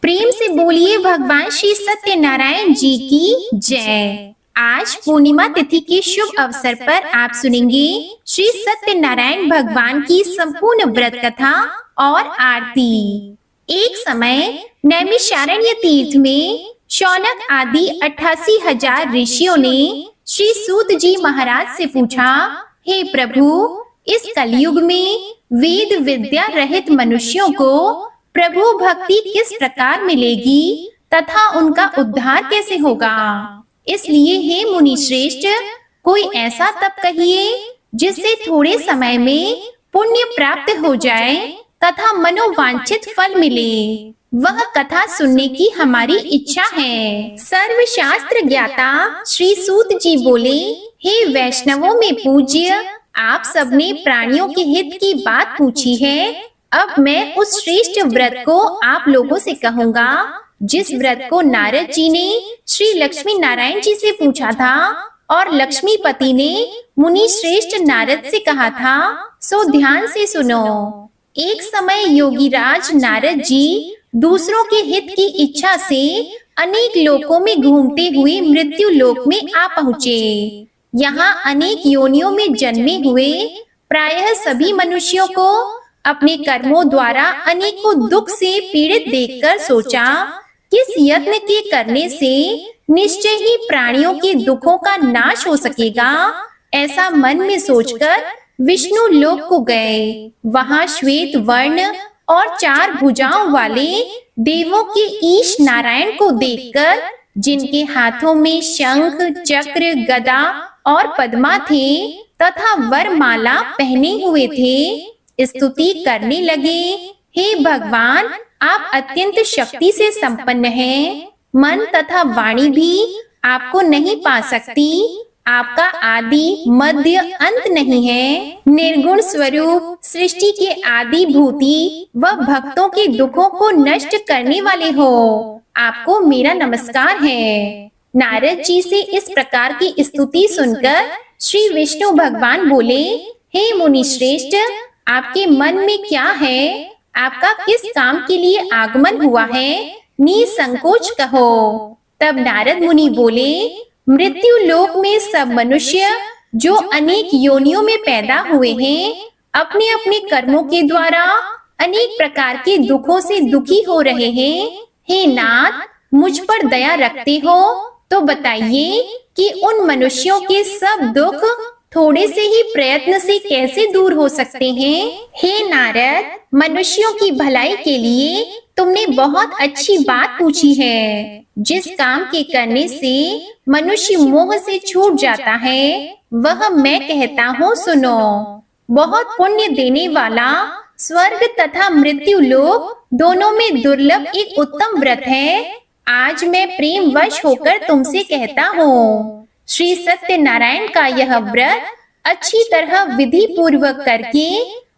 प्रेम से बोलिए भगवान श्री सत्यनारायण जी की जय। आज पूर्णिमा तिथि के शुभ अवसर पर आप सुनेंगे श्री सत्यनारायण भगवान की संपूर्ण व्रत कथा और आरती। एक समय नैमिषारण्य तीर्थ में शौनक आदि 88,000 ऋषियों ने श्री सूत जी महाराज से पूछा, हे प्रभु, इस कलयुग में वेद विद्या रहित मनुष्यों को प्रभु भक्ति किस प्रकार मिलेगी तथा उनका उद्धार कैसे होगा। इसलिए हे मुनि श्रेष्ठ, कोई ऐसा तप कहिए जिससे थोड़े समय में पुण्य प्राप्त हो जाए तथा मनोवांछित फल मिले। वह कथा सुनने की हमारी इच्छा है। सर्वशास्त्र ज्ञाता श्री सूत जी बोले, हे वैष्णवों में पूज्य, आप सबने प्राणियों के हित की बात पूछी है। अब मैं उस श्रेष्ठ व्रत को आप लोगों से कहूँगा जिस व्रत को नारद जी ने श्री लक्ष्मी नारायण जी से पूछा था और लक्ष्मीपति ने मुनि श्रेष्ठ नारद से कहा था, सो ध्यान से सुनो। एक समय योगीराज नारद जी दूसरों के हित की इच्छा से अनेक लोकों में घूमते हुए मृत्यु लोक में आ पहुँचे। यहाँ अनेक योनियों में जन्मे हुए प्रायः सभी मनुष्यों को अपने कर्मों द्वारा अनेकों दुख से पीड़ित देखकर सोचा, किस यत्न के करने से निश्चय ही प्राणियों के दुखों का नाश हो सकेगा। ऐसा मन में सोचकर विष्णु लोक को गए। वहां श्वेत वर्ण और 4 भुजाओं वाले देवों के ईश नारायण को देखकर, जिनके हाथों में शंख, चक्र, गदा और पद्मा थे तथा वरमाला पहने हुए थे, स्तुति करने लगे, हे भगवान, आप अत्यंत शक्ति से संपन्न हैं। मन तथा वाणी भी आपको नहीं पा सकती। आपका आदि मध्य अंत नहीं है। निर्गुण स्वरूप सृष्टि के आदि भूति व भक्तों के दुखों को नष्ट करने वाले हो। आपको मेरा नमस्कार है। नारद जी से इस प्रकार की स्तुति सुनकर श्री विष्णु भगवान बोले, हे मुनि श्रेष्ठ, आपके मन में क्या है? आपका किस काम के लिए आगमन हुआ है? निसंकोच कहो। तब नारद मुनि बोले, मृत्यु लोक में सब मनुष्य जो अनेक योनियों में पैदा हुए हैं, अपने अपने कर्मों के द्वारा अनेक प्रकार के दुखों से दुखी हो रहे हैं। हे नाथ, मुझ पर दया रखते हो तो बताइए कि उन मनुष्यों के सब दुख थोड़े से ही प्रयत्न से कैसे दूर हो सकते हैं। हे नारद, मनुष्यों की भलाई के लिए तुमने बहुत अच्छी बात पूछी है। जिस काम के करने से मनुष्य मोह से छूट जाता है, वह मैं कहता हूँ, सुनो। बहुत पुण्य देने वाला स्वर्ग तथा मृत्यु लोक दोनों में दुर्लभ एक उत्तम व्रत है। आज मैं प्रेम वश होकर तुमसे कहता हूँ, श्री सत्यनारायण का यह व्रत अच्छी तरह विधि पूर्वक करके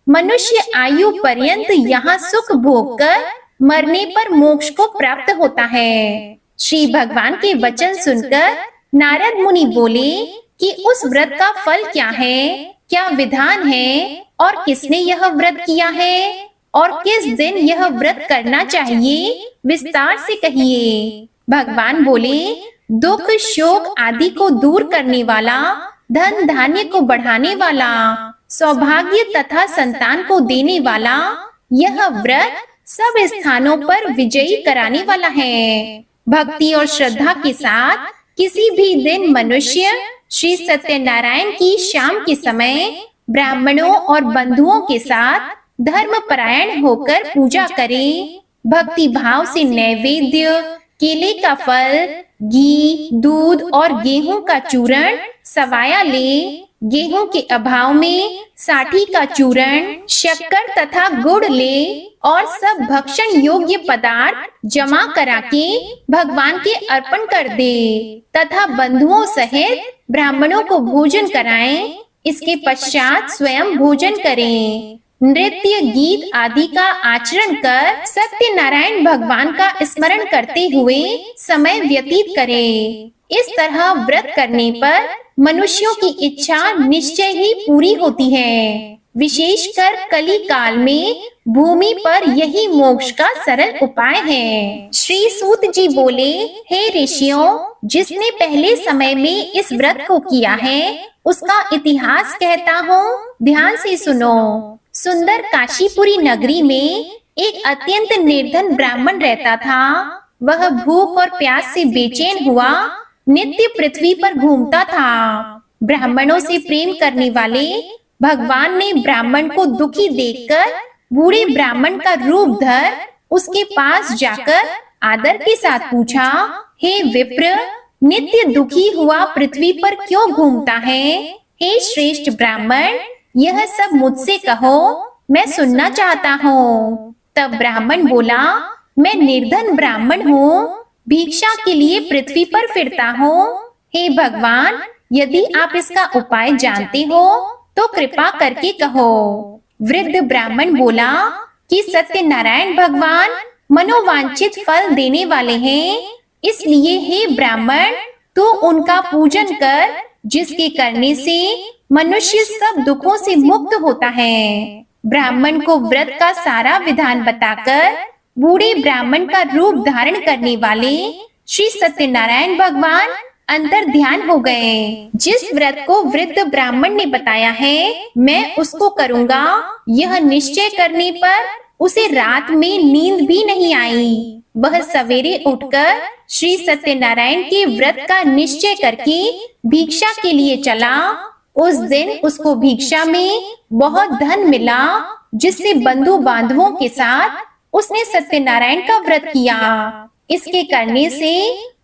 मनुष्य आयु पर्यंत यहाँ सुख भोग कर मरने पर मोक्ष को प्राप्त होता है। श्री भगवान के वचन सुनकर नारद मुनि बोले कि उस व्रत का फल क्या है, क्या विधान है और किसने यह व्रत किया है और किस दिन यह व्रत करना चाहिए, विस्तार से कहिए। भगवान बोले, दुख शोक आदि को दूर करने वाला, धन धान्य को बढ़ाने वाला, सौभाग्य तथा संतान को देने वाला, यह व्रत सब स्थानों पर विजयी कराने वाला है। भक्ति और श्रद्धा के साथ किसी भी दिन मनुष्य श्री सत्यनारायण की शाम के समय ब्राह्मणों और बंधुओं के साथ धर्म परायण होकर पूजा करे। भक्ति भाव से नैवेद्य, केले का फल, घी, दूध और गेहूं का चूरण सवाया ले। गेहूं के अभाव में साठी का चूरण, शक्कर तथा गुड़ ले और सब भक्षण योग्य पदार्थ जमा करा के भगवान के अर्पण कर दे तथा बंधुओं सहित ब्राह्मणों को भोजन कराएं। इसके पश्चात स्वयं भोजन करें। नृत्य गीत आदि का आचरण कर सत्यनारायण भगवान का स्मरण करते हुए समय व्यतीत करें। इस तरह व्रत करने पर मनुष्यों की इच्छा निश्चय ही पूरी होती है। विशेषकर कली काल में भूमि पर यही मोक्ष का सरल उपाय है। श्री सूत जी बोले, हे ऋषियों, जिसने पहले समय में इस व्रत को किया है उसका इतिहास कहता हूँ, ध्यान से सुनो। सुंदर काशीपुरी नगरी में एक अत्यंत निर्धन ब्राह्मण रहता था। वह भूख और प्यास से बेचैन हुआ नित्य पृथ्वी पर घूमता था। ब्राह्मणों से प्रेम करने वाले भगवान ने ब्राह्मण को दुखी देखकर बूढ़े ब्राह्मण का रूप धर उसके पास जाकर आदर के साथ पूछा, हे विप्र, नित्य दुखी हुआ पृथ्वी पर क्यों घूमता है? हे श्रेष्ठ ब्राह्मण, यह सब मुझसे कहो, मैं सुनना चाहता हूँ। तब ब्राह्मण बोला, मैं निर्धन ब्राह्मण हूँ, भिक्षा के लिए पृथ्वी पर फिरता हूँ। हे भगवान, यदि आप इसका उपाय जानते हो तो कृपा करके कहो। वृद्ध ब्राह्मण बोला कि सत्यनारायण भगवान मनोवांछित फल देने वाले हैं, इसलिए हे ब्राह्मण, तू उनका पूजन कर, जिसके करने से मनुष्य सब दुखों से मुक्त होता है। ब्राह्मण को व्रत का सारा विधान बताकर बूढ़े ब्राह्मण का रूप धारण करने वाले श्री सत्यनारायण भगवान अंतर ध्यान हो गए। जिस व्रत को वृद्ध ब्राह्मण ने बताया है मैं उसको करूँगा, यह निश्चय करने पर उसे रात में नींद भी नहीं आई। वह सवेरे उठकर श्री सत्यनारायण के व्रत का निश्चय करके भिक्षा के लिए चला। उस दिन उसको भिक्षा में बहुत धन मिला, जिससे बंधु बांधवों के साथ उसने सत्यनारायण का व्रत किया। इसके करने से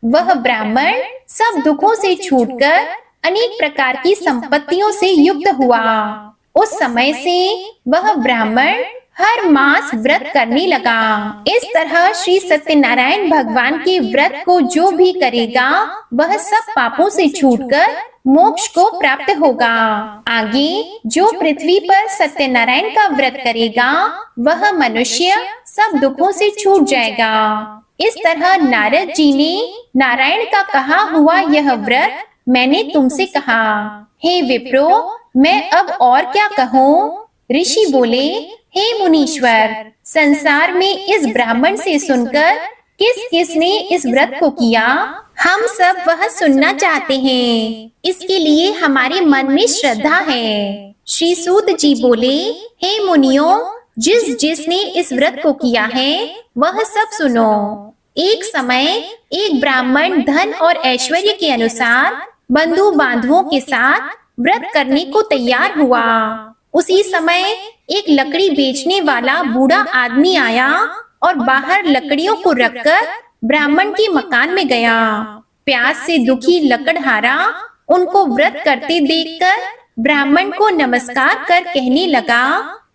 वह ब्राह्मण सब दुखों से छूटकर अनेक प्रकार की संपत्तियों से युक्त हुआ। उस समय से वह ब्राह्मण हर मास व्रत करने लगा। इस तरह श्री सत्यनारायण भगवान के व्रत को जो भी करेगा वह सब पापों से छूटकर मोक्ष को प्राप्त होगा। आगे जो पृथ्वी पर सत्यनारायण का व्रत करेगा वह मनुष्य सब दुखों से छूट जाएगा। इस तरह नारद जी ने नारायण का कहा हुआ यह व्रत मैंने तुमसे कहा। हे विप्रो, मैं अब और क्या कहूँ? ऋषि बोले, हे मुनीश्वर, संसार में इस ब्राह्मण से सुनकर किस किस ने इस व्रत को किया, हम सब वह सुनना चाहते हैं। इसके लिए हमारे मन में श्रद्धा है। श्री सूत जी बोले, हे मुनियों, जिस जिसने इस व्रत को किया है वह सब सुनो। एक समय एक ब्राह्मण धन और ऐश्वर्य के अनुसार बंधु बांधवों के साथ व्रत करने को तैयार हुआ। उसी समय एक लकड़ी बेचने वाला बूढ़ा आदमी आया और बाहर लकड़ियों को रखकर ब्राह्मण के मकान में गया। प्यास से दुखी लकड़हारा उनको व्रत करते देखकर ब्राह्मण को नमस्कार कर कहने लगा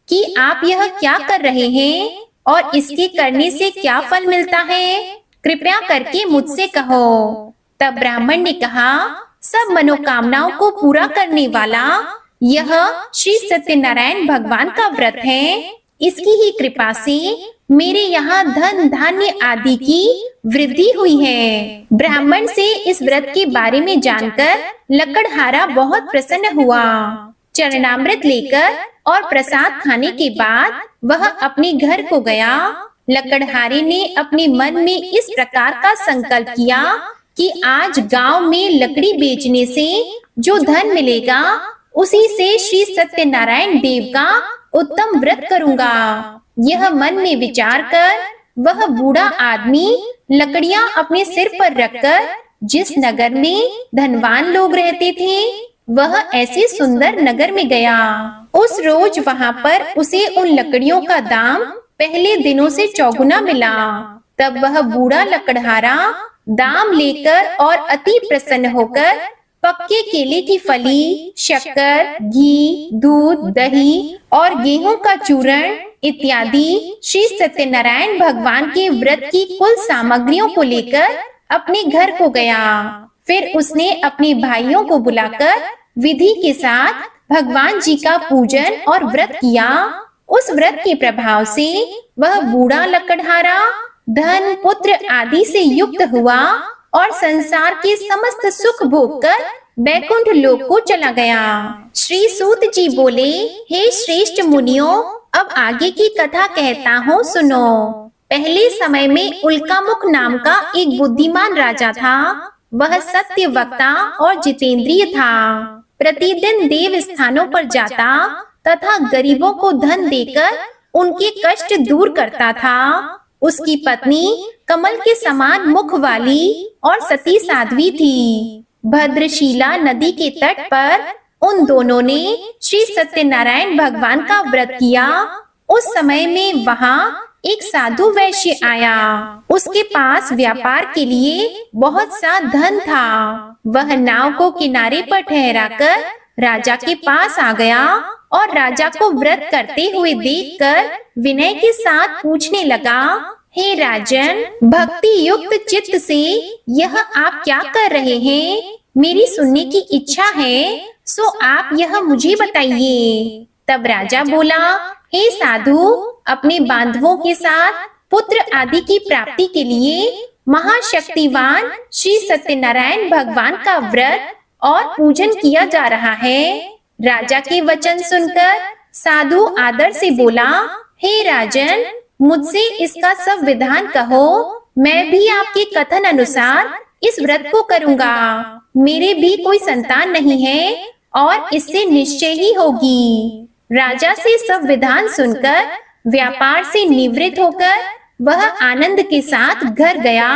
कि आप यह क्या कर रहे हैं और इसके करने से क्या फल मिलता है, कृपया करके मुझसे कहो। तब ब्राह्मण ने कहा, सब मनोकामनाओं को पूरा करने वाला यह श्री सत्यनारायण भगवान का व्रत है। इसकी ही कृपा से मेरे यहाँ धन धान्य आदि की वृद्धि हुई है। ब्राह्मण से इस व्रत के बारे में जानकर लकड़हारा बहुत प्रसन्न हुआ। चरणामृत लेकर और प्रसाद खाने के बाद वह अपने घर को गया। लकड़हारे ने अपने मन में इस प्रकार का संकल्प किया कि आज गांव में लकड़ी बेचने से जो धन मिलेगा उसी से श्री सत्यनारायण देव का उत्तम व्रत करूंगा। यह मन में विचार कर वह बूढ़ा आदमी लकड़ियां अपने सिर पर रखकर जिस नगर में धनवान लोग रहते थे वह ऐसे सुंदर नगर में गया। उस रोज वहां पर उसे उन लकड़ियों का दाम पहले दिनों से चौगुना मिला। तब वह बूढ़ा लकड़हारा दाम लेकर और अति प्रसन्न होकर पक्के केले की फली, शक्कर, घी, दूध, दही और गेहूं का चूर्ण इत्यादि श्री सत्यनारायण भगवान के व्रत की कुल सामग्रियों को लेकर अपने घर को गया। फिर उसने अपने भाइयों को बुलाकर विधि के साथ भगवान जी का पूजन और व्रत किया। उस व्रत के प्रभाव से वह बूढ़ा लकड़हारा धन, पुत्र आदि से युक्त हुआ और संसार के समस्त सुख भोग कर बैकुंठ लोक को चला गया। श्री सूत जी बोले, हे श्रेष्ठ मुनियों, अब आगे की कथा कहता हूँ, सुनो। पहले समय में उल्कामुख नाम का एक बुद्धिमान राजा था। वह सत्य वक्ता और जितेंद्रिय था। प्रतिदिन देव स्थानों पर जाता तथा गरीबों को धन देकर उनके कष्ट दूर करता था। उसकी पत्नी कमल के समान मुख वाली और सती साध्वी थी। भद्रशीला नदी के तट पर उन दोनों ने श्री सत्यनारायण भगवान का व्रत किया। उस समय में वहाँ एक साधु वैश्य आया। उसके पास व्यापार के लिए बहुत सा धन था। वह नाव को किनारे पर ठहराकर राजा के पास आ गया और राजा को व्रत करते हुए देखकर विनय के साथ पूछने लगा, हे राजन, भक्ति युक्त चित्त से यह आप क्या कर रहे हैं? मेरी सुनने की इच्छा है, सो आप यह मुझे बताइए। तब राजा बोला, हे साधु, अपने बांधवों के साथ पुत्र आदि की प्राप्ति के लिए महाशक्तिवान श्री सत्यनारायण भगवान का व्रत और पूजन किया जा रहा है। राजा के वचन सुनकर साधु आदर से बोला, हे राजन, मुझसे इसका सब विधान कहो। मैं भी आपके कथन अनुसार इस व्रत को करूंगा। मेरे भी कोई संतान नहीं है और इससे निश्चय ही होगी। राजा से सब विधान सुनकर व्यापार से निवृत्त होकर वह आनंद के साथ घर गया।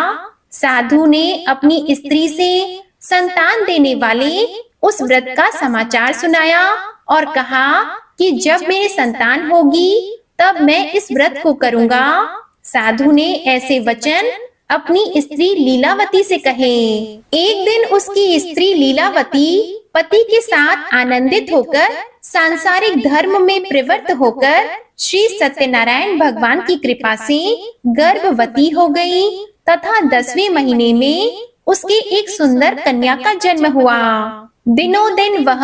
साधु ने अपनी स्त्री से संतान देने वाले उस व्रत का समाचार सुनाया और कहा कि जब मेरे संतान होगी तब मैं इस व्रत को करूंगा। साधु ने ऐसे वचन अपनी स्त्री लीलावती से कहे। एक दिन उसकी स्त्री लीलावती पति के साथ आनंदित होकर सांसारिक धर्म में प्रवृत्त होकर श्री सत्यनारायण भगवान की कृपा से गर्भवती हो गई तथा 10वें महीने में उसके एक सुंदर कन्या का जन्म हुआ। दिनों दिन वह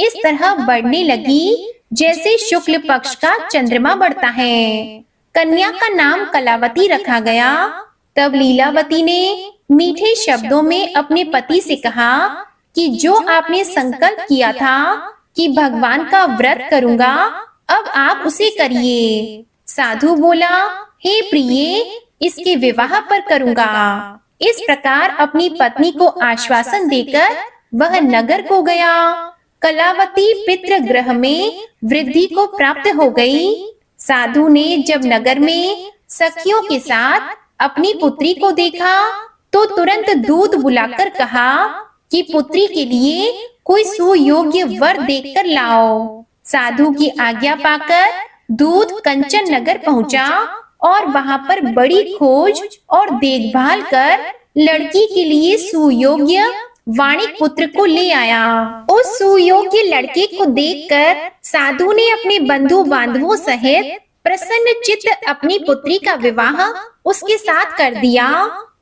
इस तरह बढ़ने लगी जैसे शुक्ल पक्ष का चंद्रमा बढ़ता है। कन्या का नाम कलावती रखा गया। तब लीलावती ने मीठे शब्दों में अपने पति से कहा कि जो आपने संकल्प किया था कि भगवान का व्रत करूंगा, अब आप उसे करिए। साधु बोला, हे प्रिय, इसके विवाह पर करूंगा। इस प्रकार अपनी पत्नी को आश्वासन देकर वह नगर को गया। कलावती पितृगृह में वृद्धि को प्राप्त हो गई। साधु ने जब नगर में सखियों के साथ अपनी पुत्री को देखा तो तुरंत दूत बुलाकर कहा कि पुत्री के लिए कोई सुयोग्य वर देखकर लाओ। साधु की आज्ञा पाकर दूत कंचन नगर पहुंचा और वहां पर बड़ी खोज और देखभाल कर लड़की के लिए सुयोग्य वाणिक पुत्र को ले आया। उस सुयोग्य लड़के को देखकर साधु ने अपने बंधु बांधवों सहित प्रसन्न चित्त अपनी पुत्री का विवाह उसके साथ कर दिया।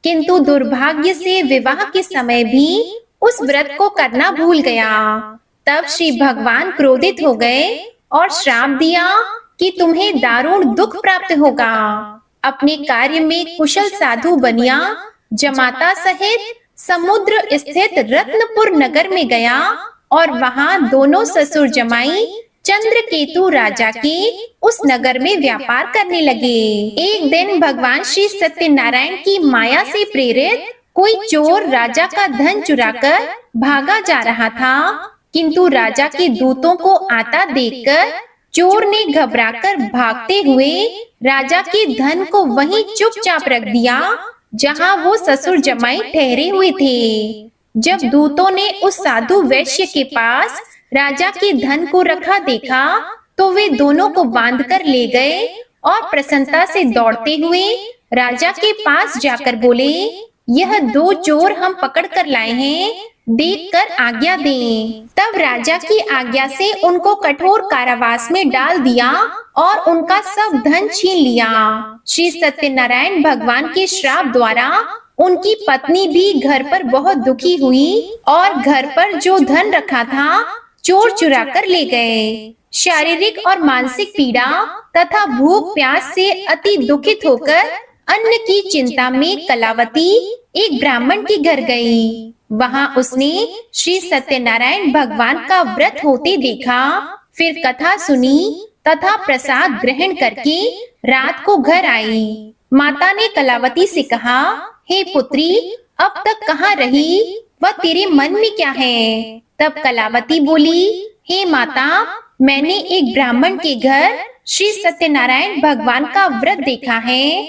किंतु दुर्भाग्य से विवाह के समय भी उस व्रत को करना भूल गया। तब श्री भगवान क्रोधित हो गए और श्राप दिया कि तुम्हें दारुण दुख प्राप्त होगा। अपने कार्य में कुशल साधु बनिया जमाता सहित समुद्र स्थित रत्नपुर नगर में गया और वहां दोनों ससुर जमाई चंद्रकेतु राजा के उस नगर में व्यापार करने लगे। एक दिन भगवान श्री सत्यनारायण की माया से प्रेरित कोई चोर राजा का धन चुराकर भागा जा रहा था, किंतु राजा के दूतों को आता देखकर चोर ने घबराकर भागते हुए राजा के धन को वहीं चुपचाप रख दिया जहां वो ससुर जमाई ठहरे हुए थे। जब दूतों ने उस साधु वैश्य के पास राजा के धन को रखा देखा तो वे दोनों को बांधकर ले गए और प्रसन्नता से दौड़ते हुए राजा के पास जाकर बोले, यह 2 चोर हम पकड़ कर लाए हैं, देखकर आज्ञा दें। तब राजा की आज्ञा से उनको कठोर कारावास में डाल दिया और उनका सब धन छीन लिया। श्री सत्यनारायण भगवान के श्राप द्वारा उनकी पत्नी भी घर पर बहुत दुखी हुई और घर पर जो धन रखा था चोर चुरा कर ले गए। शारीरिक और मानसिक पीड़ा तथा भूख प्यास से अति दुखित होकर अन्न की चिंता में कलावती एक ब्राह्मण के घर गई। वहां उसने श्री सत्यनारायण भगवान का व्रत होते देखा। फिर कथा सुनी तथा प्रसाद ग्रहण करके रात को घर आई। माता ने कलावती से कहा, हे पुत्री, अब तक कहाँ रही व तेरे मन में क्या है? तब कलावती बोली, हे माता, मैंने एक ब्राह्मण के घर श्री सत्यनारायण भगवान का व्रत देखा है।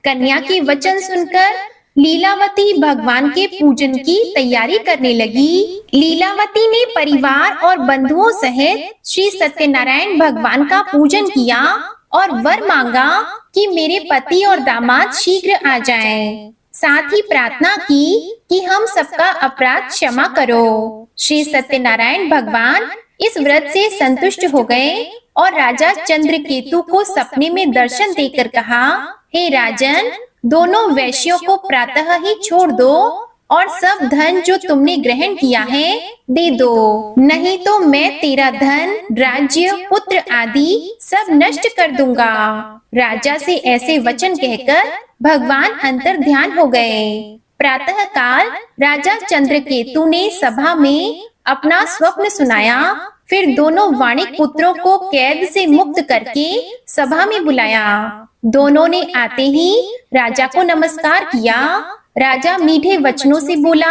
कन्या के वचन सुनकर लीलावती भगवान के पूजन की तैयारी करने लगी। लीलावती ने परिवार और बंधुओं सहित श्री सत्यनारायण भगवान का पूजन किया और वर मांगा कि मेरे पति और दामाद शीघ्र आ जाएं। साथ ही प्रार्थना की कि हम सबका अपराध क्षमा करो। श्री सत्यनारायण भगवान इस व्रत से संतुष्ट हो गए और राजा चंद्रकेतु को सपने में दर्शन देकर कहा, हे राजन, दोनों वैश्यों को प्रातः ही छोड़ दो और सब धन जो तुमने ग्रहण किया है दे दो, नहीं तो मैं तेरा धन, राज्य, पुत्र आदि सब नष्ट कर दूंगा। राजा से ऐसे वचन कहकर भगवान अंतर ध्यान हो गए। प्रातः काल राजा चंद्रकेतु ने सभा में अपना स्वप्न सुनाया। फिर दोनों वाणिक पुत्रों को कैद से मुक्त करके सभा में बुलाया। दोनों ने आते ही राजा को नमस्कार किया। राजा मीठे वचनों से बोला,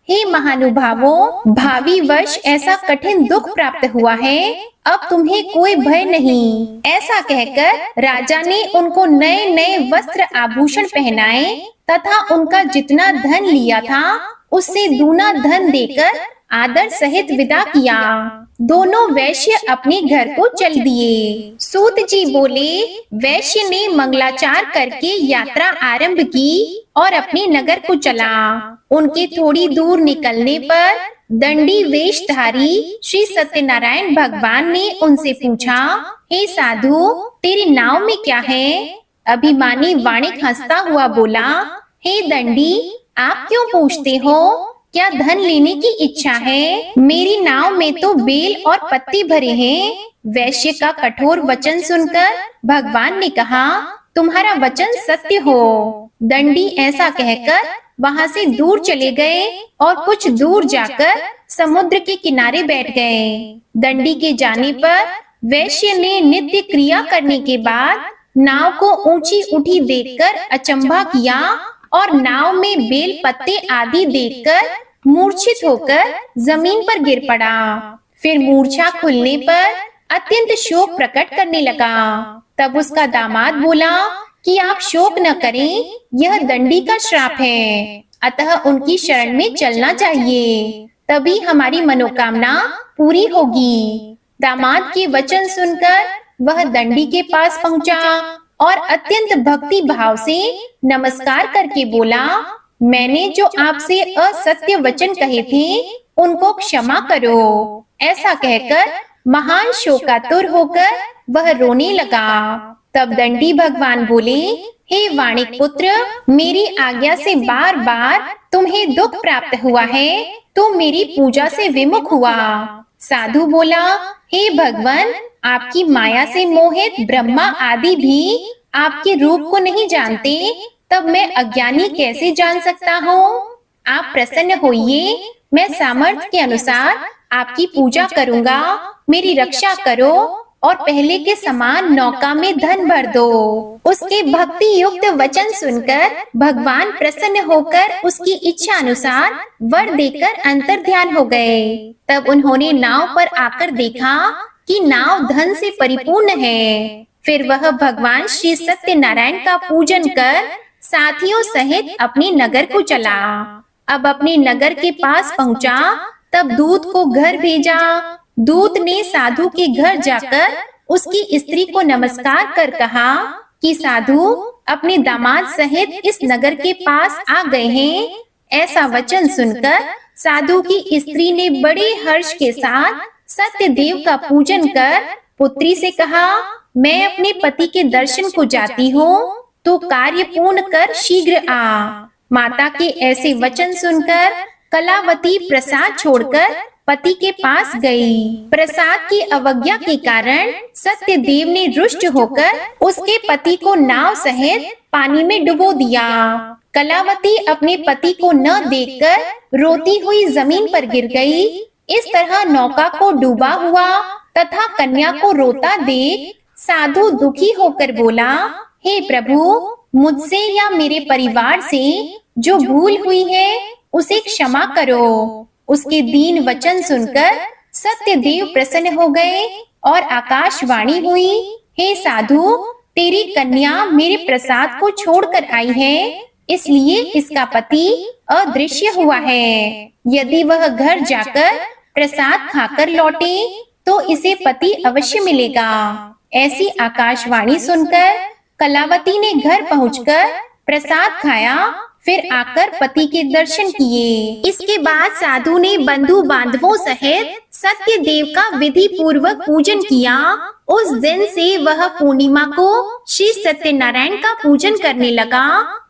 हे महानुभावों, भावी वर्ष ऐसा कठिन दुख प्राप्त हुआ है, अब तुम्हें कोई भय नहीं। ऐसा कहकर राजा ने उनको नए नए वस्त्र आभूषण पहनाए तथा उनका जितना धन लिया था उससे दूना धन देकर आदर सहित विदा किया। दोनों वैश्य अपने घर को चल दिए। सूत जी बोले, वैश्य ने मंगलाचार करके यात्रा आरंभ की और अपने नगर को चला। उनके थोड़ी दूर निकलने पर दंडी वेशधारी श्री सत्यनारायण भगवान ने उनसे पूछा, हे साधु, तेरी नाव में क्या है? अभिमानी वाणिक हंसता हुआ बोला, हे दंडी, आप क्यों पूछते हो? क्या धन लेने की इच्छा है? मेरी नाव में तो बेल और पत्ते भरे हैं। वैश्य का कठोर वचन सुनकर भगवान ने कहा, तुम्हारा वचन सत्य हो। दंडी ऐसा कहकर वहां से दूर चले गए और कुछ दूर जाकर समुद्र के किनारे बैठ गए। दंडी के जाने पर वैश्य ने नित्य क्रिया करने के बाद नाव को ऊंची उठी देखकर अचंभा किया और नाव में बेल पत्ते आदि देखकर मूर्छित होकर जमीन पर गिर पड़ा। फिर मूर्छा खुलने पर अत्यंत शोक प्रकट करने लगा। तब उसका दामाद बोला कि आप शोक न करें, यह दंडी का श्राप है, अतः उनकी शरण में चलना चाहिए, तभी हमारी मनोकामना पूरी होगी। दामाद के वचन सुनकर वह दंडी के पास पहुंचा और अत्यंत भक्ति भाव से नमस्कार करके बोला, मैंने जो आपसे असत्य वचन कहे थे उनको क्षमा करो। ऐसा कहकर महान शोकातुर होकर वह रोने लगा। तब दंडी भगवान बोले, हे वाणिक पुत्र, मेरी आज्ञा से बार बार तुम्हें दुख प्राप्त हुआ है, तो मेरी पूजा से विमुख हुआ। साधु बोला, हे भगवान, आपकी माया से मोहित ब्रह्मा आदि भी आपके रूप को नहीं जानते, तब मैं अज्ञानी कैसे जान सकता हूँ? आप प्रसन्न होइए, मैं सामर्थ्य के अनुसार आपकी पूजा करूँगा। मेरी रक्षा करो और पहले के समान नौका में धन भर दो। उसके भक्ति युक्त वचन सुनकर भगवान प्रसन्न होकर उसकी इच्छा अनुसार वर देकर अंतर ध्यान हो गए। तब उन्होंने नाव पर आकर देखा कि नाव धन से परिपूर्ण है। फिर वह भगवान श्री सत्यनारायण का पूजन कर साथियों सहित अपने नगर को चला। अब अपने नगर के पास पहुंचा, तब दूत को घर भेजा। दूत ने साधु के घर जाकर उसकी स्त्री को नमस्कार कर कहा कि साधु अपने दामाद सहित इस नगर के पास आ गए हैं। ऐसा वचन सुनकर साधु की स्त्री ने बड़े हर्ष के साथ सत्य देव का पूजन कर पुत्री से कहा, मैं अपने पति के दर्शन को जाती हूँ, तो कार्य पूर्ण कर शीघ्र आ। माता के ऐसे वचन सुनकर कलावती प्रसाद छोड़कर पति के पास गई। प्रसाद की अवज्ञा के कारण सत्य देव ने रुष्ट होकर उसके पति को नाव सहित पानी में डुबो दिया। कलावती अपने पति को न देखकर रोती हुई जमीन पर गिर गई। इस तरह नौका को डूबा हुआ तथा कन्या को रोता देख साधु दुखी होकर बोला, हे प्रभु, मुझसे या मेरे परिवार से जो भूल हुई है उसे क्षमा करो। उसके दीन वचन सुनकर सत्यदेव प्रसन्न हो गए और आकाशवाणी हुई, हे साधु, तेरी कन्या मेरे प्रसाद को छोड़कर आई है, इसलिए इसका पति अदृश्य हुआ है। यदि वह घर जाकर प्रसाद खाकर लौटे तो इसे पति अवश्य मिलेगा। ऐसी आकाशवाणी सुनकर कलावती ने घर पहुंचकर प्रसाद खाया, फिर आकर पति के दर्शन किए। इसके बाद साधु ने बंधु बांधवों सहित सत्यदेव का विधि पूर्वक पूजन किया। उस दिन से वह पूर्णिमा को श्री सत्यनारायण का पूजन करने लगा।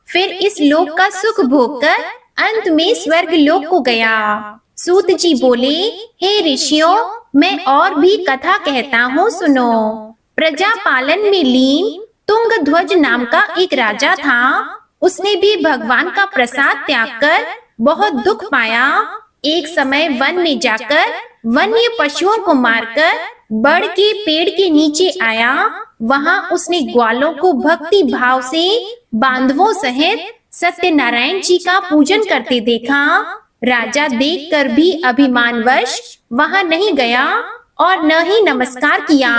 फिर इस लोक का सुख भोग कर अंत में स्वर्ग लोक को गया। सूत जी बोले, हे ऋषियों, मैं और भी कथा कहता हूँ, सुनो। प्रजा पालन में लीन तुंगध्वज नाम का एक राजा था। उसने भी भगवान का प्रसाद त्याग कर बहुत दुख पाया। एक समय वन में जाकर वन्य पशुओं को मारकर बड़ के पेड़ के नीचे आया। वहां उसने ग्वालों को भक्ति भाव से बांधवों सहित सत्यनारायण जी का पूजन करते देखा। राजा देखकर भी अभिमानवश वहां नहीं गया और न ही नमस्कार किया।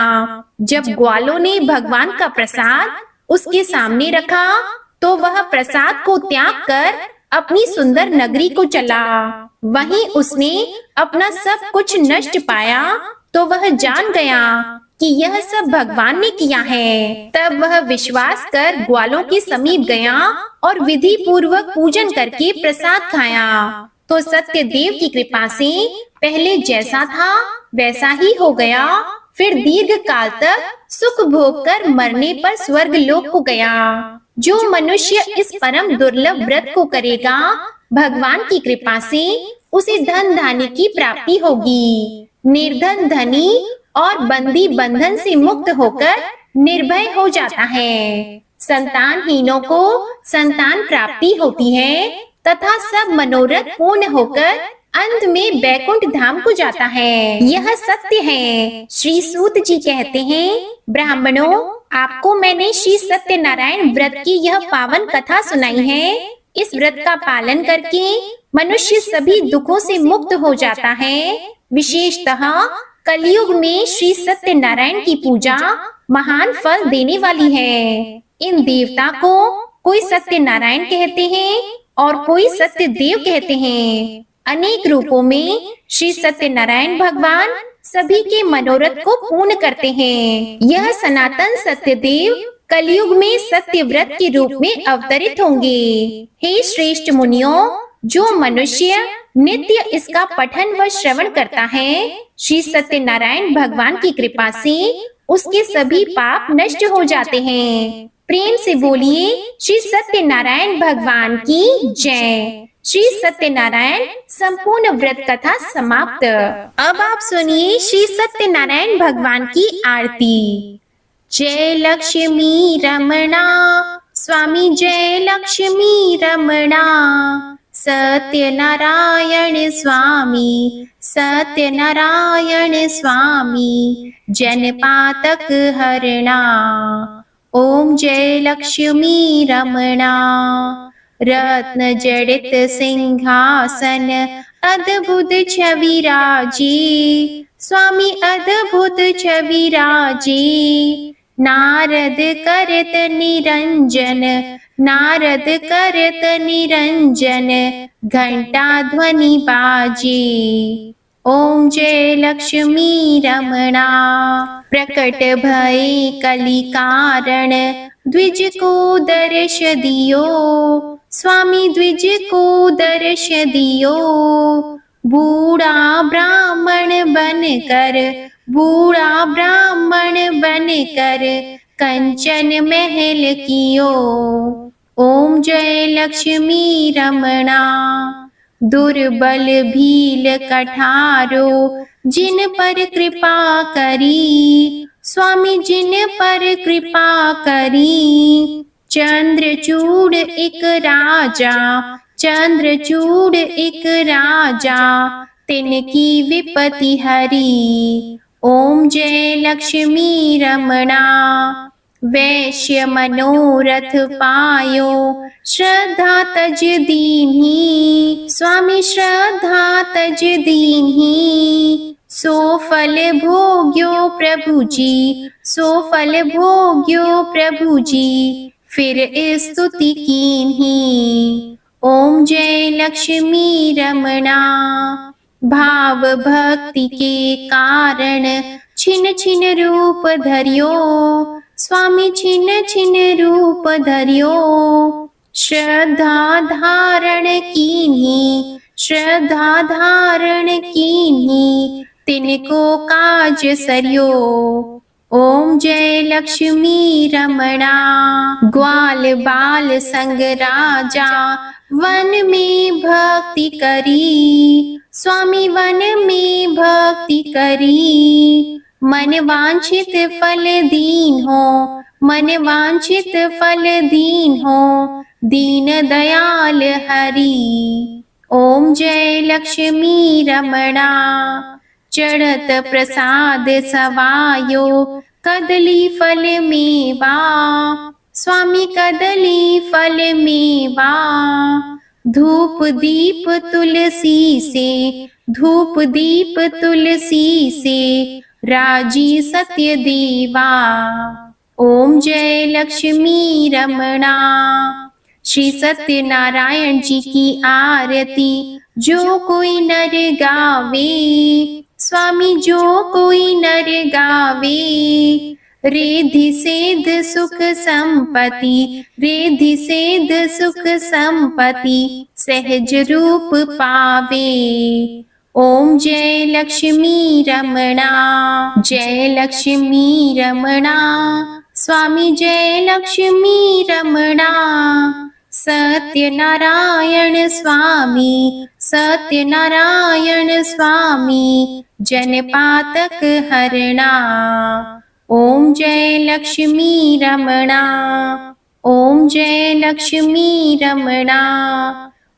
जब ग्वालों ने भगवान का प्रसाद उसके सामने रखा तो वह प्रसाद को त्याग कर अपनी सुंदर नगरी को चला। वहीं उसने अपना सब कुछ नष्ट पाया तो वह जान गया कि यह सब भगवान ने किया है। तब वह विश्वास कर ग्वालों के समीप गया और विधि पूर्वक पूजन करके प्रसाद खाया। तो सत्यदेव की कृपा से पहले जैसा था वैसा ही हो गया। फिर दीर्घ काल तक सुख भोग कर मरने पर स्वर्ग लोक को गया। जो मनुष्य इस परम दुर्लभ व्रत को करेगा, भगवान की कृपा से उसे धन धान्य की प्राप्ति होगी। निर्धन धनी और बंदी बंधन से मुक्त होकर निर्भय हो जाता है। संतानहीनों को संतान प्राप्ति होती है तथा सब मनोरथ पूर्ण होकर अंत में बैकुंठ धाम को जाता है। यह सत्य है। श्री सूत जी कहते हैं, ब्राह्मणों, आपको मैंने श्री सत्यनारायण व्रत की यह पावन कथा सुनाई है। इस व्रत का पालन करके मनुष्य सभी दुखों से मुक्त हो जाता है। विशेषतः कलयुग में श्री सत्यनारायण की पूजा महान फल देने वाली है। इन देवता को कोई सत्यनारायण कहते हैं और कोई सत्यदेव कहते हैं। अनेक रूपों में श्री सत्यनारायण भगवान सभी के मनोरथ को पूर्ण करते हैं। यह सनातन सत्यदेव कलयुग में सत्य व्रत के रूप में अवतरित होंगे। हे श्रेष्ठ मुनियों, जो मनुष्य नित्य इसका पठन व श्रवण करता है, श्री सत्यनारायण भगवान की कृपा से उसके सभी पाप नष्ट हो जाते हैं। प्रेम से बोलिए, श्री सत्यनारायण भगवान की जय। श्री सत्यनारायण संपूर्ण व्रत कथा समाप्त। अब आप सुनिए श्री सत्यनारायण भगवान की आरती। जय लक्ष्मी रमणा स्वामी, जय लक्ष्मी रमणा। सत्यनारायण स्वामी, सत्यनारायण स्वामी, जनपातक हरणा। ओम जय लक्ष्मी रमणा। रत्न जड़ित सिंहासन अद्भुत छवि राजी, स्वामी अद्भुत छवि राजी। नारद करत निरंजन, नारद करत निरंजन, घंटा ध्वनि बाजे। ओम जय लक्ष्मी रमणा। प्रकट भय कलि कारण, द्विज को दर्श दियो, स्वामी द्विज को दर्श दियो। बूढ़ा ब्राह्मण बनकर, बूढ़ा ब्राह्मण बनकर, कंचन महल कियो। ओम जय लक्ष्मी रमणा। दुर्बल भील कठारो, जिन पर कृपा करी, स्वामी जिन पर कृपा करी। चंद्रचूड़ एक राजा, चंद्रचूड़ एक राजा, तिनकी विपत्ति हरी। ओम जय लक्ष्मी रमणा। वैश्य मनोरथ पायो, श्रद्धा तज दीन्ही। स्वामी श्रद्धा तज दीन्ही। सो फल भोग्यो प्रभु जी, सो फल भोग्यो प्रभु जी, फिर स्तुति कीन्ही। ओम जय लक्ष्मी रमणा। भाव भक्ति के कारण छिन छिन रूप धरियो, स्वामी छिन छिन रूप धरियो। श्रद्धा धारण कीन्ही, श्रद्धा धारण कीन्ही, तिनको काज सरियो। ओम जय लक्ष्मी रमणा। ग्वाल बाल संग राजा, वन में भक्ति करी। स्वामी वन में भक्ति करी। मन वांछित फल दीन हो, मन वांछित फल दीन हो, दीन दयाल हरि। ओम जय लक्ष्मी रमणा। चढ़त प्रसाद सवायो, कदली फल मेवा। स्वामी कदली फल मेवा। धूप दीप तुलसी से, धूप दीप तुलसी से, राजी सत्य देवा। ओम जय लक्ष्मी रमणा। श्री सत्यनारायण जी की आरती जो कोई नर गावे, स्वामी जो कोई नर गावे, रिद्धि सिद्ध सुख संपत्ति, रिद्धि सिद्ध सुख संपत्ति, सहज रूप पावे। ओम जय लक्ष्मी रमणा। जय लक्ष्मी रमणा। स्वामी जय लक्ष्मी रमणा। सत्यनारायण स्वामी, सत्यनारायण स्वामी, जनपातक हरणा। ओम जय लक्ष्मी रमणा। ओम जय लक्ष्मी रमणा।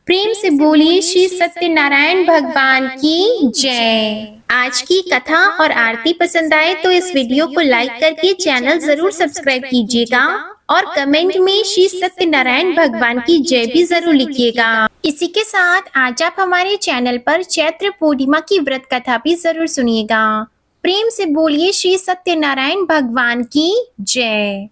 प्रेम से बोलिए श्री सत्यनारायण भगवान की जय। आज की कथा और आरती पसंद आए तो इस वीडियो को लाइक करके चैनल जरूर सब्सक्राइब कीजिएगा और कमेंट में श्री सत्यनारायण भगवान की जय भी जरूर लिखिएगा। इसी के साथ आज आप हमारे चैनल पर चैत्र पूर्णिमा की व्रत कथा भी जरूर सुनिएगा। प्रेम से बोलिए श्री सत्यनारायण भगवान की जय।